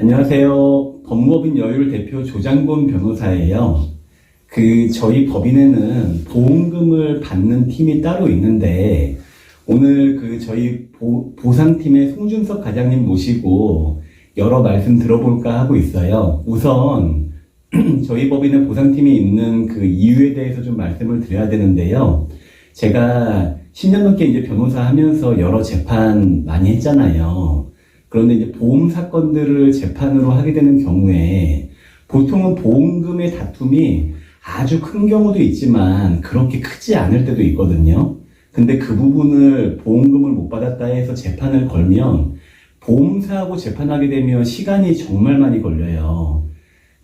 안녕하세요. 법무법인 여율 대표 조장곤 변호사예요. 저희 법인에는 보험금을 받는 팀이 따로 있는데, 오늘 저희 보상팀의 송준석 과장님 모시고 여러 말씀 들어볼까 하고 있어요. 우선, 저희 법인에 보상팀이 있는 그 이유에 대해서 좀 말씀을 드려야 되는데요. 제가 10년 넘게 이제 변호사 하면서 여러 재판 많이 했잖아요. 그런데 이제 보험 사건들을 재판으로 하게 되는 경우에 보통은 보험금의 다툼이 아주 큰 경우도 있지만 그렇게 크지 않을 때도 있거든요. 근데 그 부분을 보험금을 못 받았다 해서 재판을 걸면 보험사하고 재판하게 되면 시간이 정말 많이 걸려요.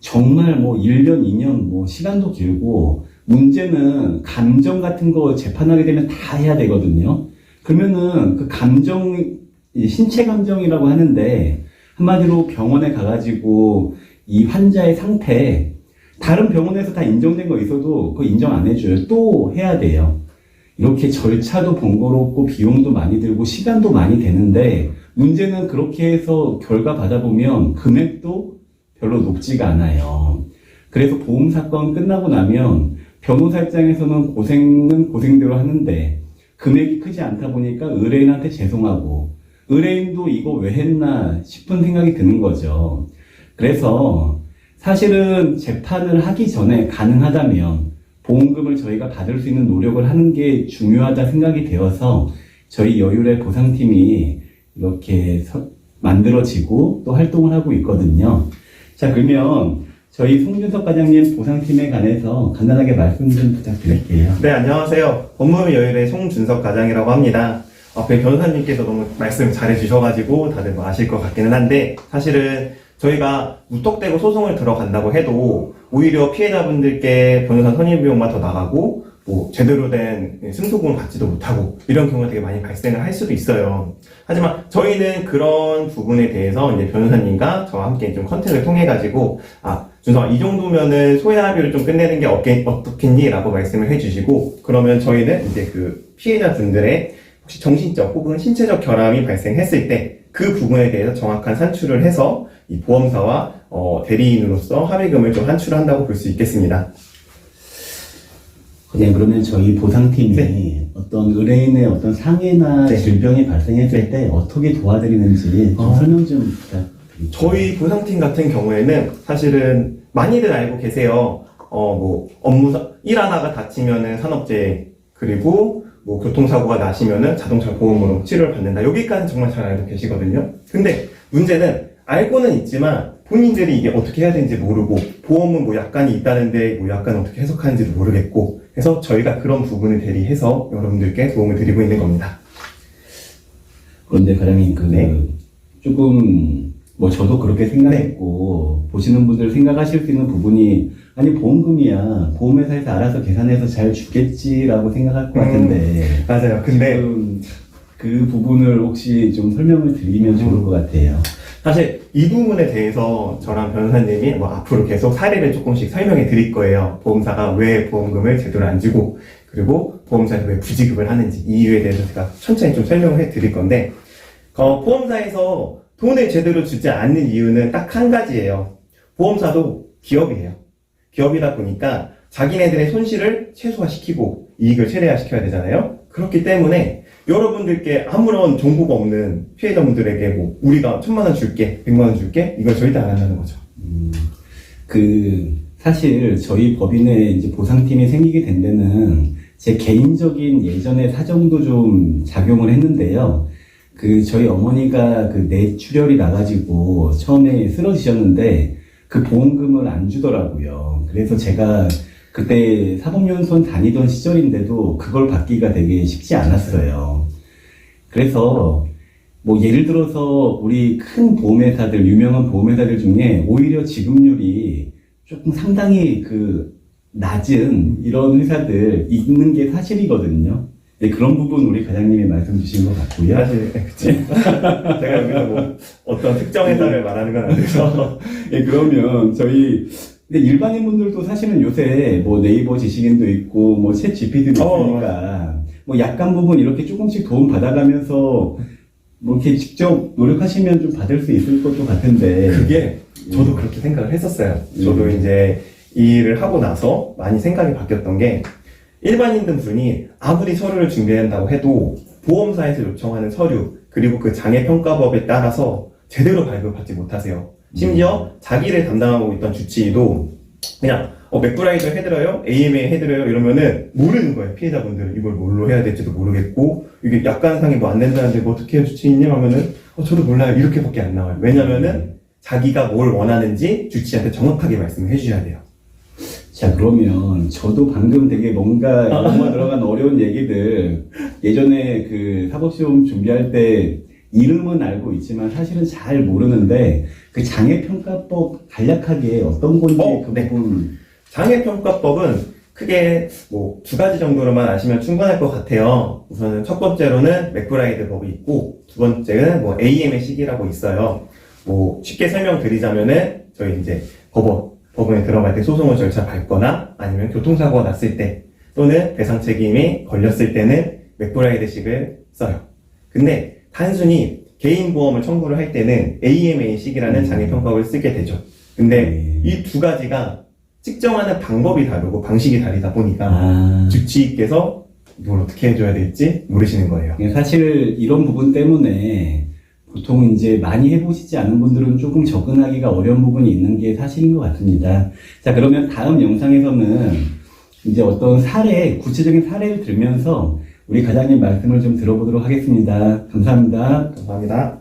정말 1년, 2년 시간도 길고 문제는 감정 같은 거 재판하게 되면 다 해야 되거든요. 그러면은 그 신체 감정이라고 하는데 한마디로 병원에 가가지고 이 환자의 상태 다른 병원에서 다 인정된 거 있어도 그거 인정 안 해줘요. 또 해야 돼요. 이렇게 절차도 번거롭고 비용도 많이 들고 시간도 많이 되는데 문제는 그렇게 해서 결과 받아보면 금액도 별로 높지가 않아요. 그래서 보험 사건 끝나고 나면 변호사 입장에서는 고생은 고생대로 하는데 금액이 크지 않다 보니까 의뢰인한테 죄송하고 의뢰인도 이거 왜 했나 싶은 생각이 드는 거죠. 그래서 사실은 재판을 하기 전에 가능하다면 보험금을 저희가 받을 수 있는 노력을 하는 게 중요하다 생각이 되어서 저희 여율의 보상팀이 이렇게 만들어지고 또 활동을 하고 있거든요. 자, 그러면 저희 송준석 과장님 보상팀에 관해서 간단하게 말씀 좀 부탁드릴게요. 네, 안녕하세요. 법무법인 여율의 송준석 과장이라고 합니다. 앞에 변호사님께서 너무 말씀 잘해주셔가지고 다들 아실 것 같기는 한데 사실은 저희가 무턱대고 소송을 들어간다고 해도 오히려 피해자분들께 변호사 선임 비용만 더 나가고 제대로 된 승소금을 받지도 못하고 이런 경우가 되게 많이 발생을 할 수도 있어요. 하지만 저희는 그런 부분에 대해서 이제 변호사님과 저와 함께 좀 컨택을 통해가지고 준성아, 이 정도면은 소해합의를 좀 끝내는 게 어떻겠니? 라고 말씀을 해주시고 그러면 저희는 이제 그 피해자분들의 혹시 정신적 혹은 신체적 결함이 발생했을 때 그 부분에 대해서 정확한 산출을 해서 이 보험사와 대리인으로서 합의금을 좀 산출을 한다고 볼 수 있겠습니다. 그러면 저희 보상팀이 어떤 의뢰인의 어떤 상해나 질병이 발생했을 때 어떻게 도와드리는지 좀 설명 좀 부탁드립니다. 저희 보상팀 같은 경우에는 사실은 많이들 알고 계세요. 일하다가 다치면은 산업재해, 그리고 교통사고가 나시면은 자동차 보험으로 치료를 받는다. 여기까지는 정말 잘 알고 계시거든요. 근데 문제는 알고는 있지만 본인들이 이게 어떻게 해야 되는지 모르고 보험은 약관이 있다는데 약관 어떻게 해석하는지도 모르겠고 해서 저희가 그런 부분을 대리해서 여러분들께 도움을 드리고 있는 겁니다. 그런데 과장님 조금 저도 그렇게 생각했고 보시는 분들 생각하실 수 있는 부분이 아니 보험금이야 보험회사에서 알아서 계산해서 잘 주겠지라고 생각할 것 같은데 맞아요. 근데 그 부분을 혹시 좀 설명을 드리면 좋을 것 같아요. 사실 이 부분에 대해서 저랑 변호사님이 앞으로 계속 사례를 조금씩 설명해 드릴 거예요. 보험사가 왜 보험금을 제대로 안 주고 그리고 보험사에서 왜 부지급을 하는지 이 이유에 대해서 제가 천천히 좀 설명을 해 드릴 건데 보험사에서 돈을 제대로 주지 않는 이유는 딱 한 가지예요. 보험사도 기업이에요. 기업이다 보니까 자기네들의 손실을 최소화시키고 이익을 최대화시켜야 되잖아요. 그렇기 때문에 여러분들께 아무런 정보가 없는 피해자분들에게 우리가 1,000만 원 줄게, 100만 원 줄게 이걸 절대 안 한다는 거죠. 사실 저희 법인에 이제 보상팀이 생기게 된 데는 제 개인적인 예전의 사정도 좀 작용을 했는데요. 저희 어머니가 뇌출혈이 나가지고 처음에 쓰러지셨는데 그 보험금을 안 주더라고요. 그래서 제가 그때 사법연수원 다니던 시절인데도 그걸 받기가 되게 쉽지 않았어요. 그래서 예를 들어서 우리 큰 보험회사들, 유명한 보험회사들 중에 오히려 지급률이 조금 상당히 낮은 이런 회사들 있는 게 사실이거든요. 네, 그런 부분 우리 과장님이 말씀 주신 것 같고요. 사실, 그치. 제가 여기서 어떤 특정 회사를 말하는 건 아니죠. 예, 그러면 근데 일반인 분들도 사실은 요새 네이버 지식인도 있고, 챗 GPT도 있으니까, 약간 부분 이렇게 조금씩 도움 받아가면서 뭐 이렇게 직접 노력하시면 좀 받을 수 있을 것도 같은데. 그게 저도 그렇게 생각을 했었어요. 저도 이제 이 일을 하고 나서 많이 생각이 바뀌었던 게 일반인들 분이 아무리 서류를 준비한다고 해도 보험사에서 요청하는 서류 그리고 그 장애평가법에 따라서 제대로 발급받지 못하세요. 심지어 자기를 담당하고 있던 주치의도 그냥 맥브라이더 해드려요? AMA 해드려요? 이러면은 모르는 거예요. 피해자분들은 이걸 뭘로 해야 될지도 모르겠고 이게 약관상이 뭐 안 된다는데 뭐 어떻게 해요 주치의님 하면은 저도 몰라요. 이렇게밖에 안 나와요. 왜냐면은 자기가 뭘 원하는지 주치의한테 정확하게 말씀을 해주셔야 돼요. 자, 그러면 저도 방금 되게 뭔가 영어가 들어간 어려운 얘기들 예전에 그 사법시험 준비할 때 이름은 알고 있지만 사실은 잘 모르는데 그 장애평가법 간략하게 어떤 건지 그 네. 부분. 장애평가법은 크게 뭐 두 가지 정도로만 아시면 충분할 것 같아요. 우선은 첫 번째로는 맥브라이드 법이 있고 두 번째는 뭐 AM의 시기라고 있어요. 뭐 쉽게 설명드리자면은 저희 이제 법원에 들어갈 때 소송을 절차 밟거나 아니면 교통사고가 났을 때 또는 배상 책임이 걸렸을 때는 맥브라이드식을 써요. 근데 단순히 개인 보험을 청구를 할 때는 AMA식이라는 장애평가법을 쓰게 되죠. 근데 이 두 가지가 측정하는 방법이 다르고 방식이 다르다 보니까 주치의께서 이걸 어떻게 해줘야 될지 모르시는 거예요. 사실 이런 부분 때문에 보통 이제 많이 해보시지 않은 분들은 조금 접근하기가 어려운 부분이 있는 게 사실인 것 같습니다. 자, 그러면 다음 영상에서는 이제 어떤 구체적인 사례를 들면서 우리 과장님 말씀을 좀 들어보도록 하겠습니다. 감사합니다. 감사합니다.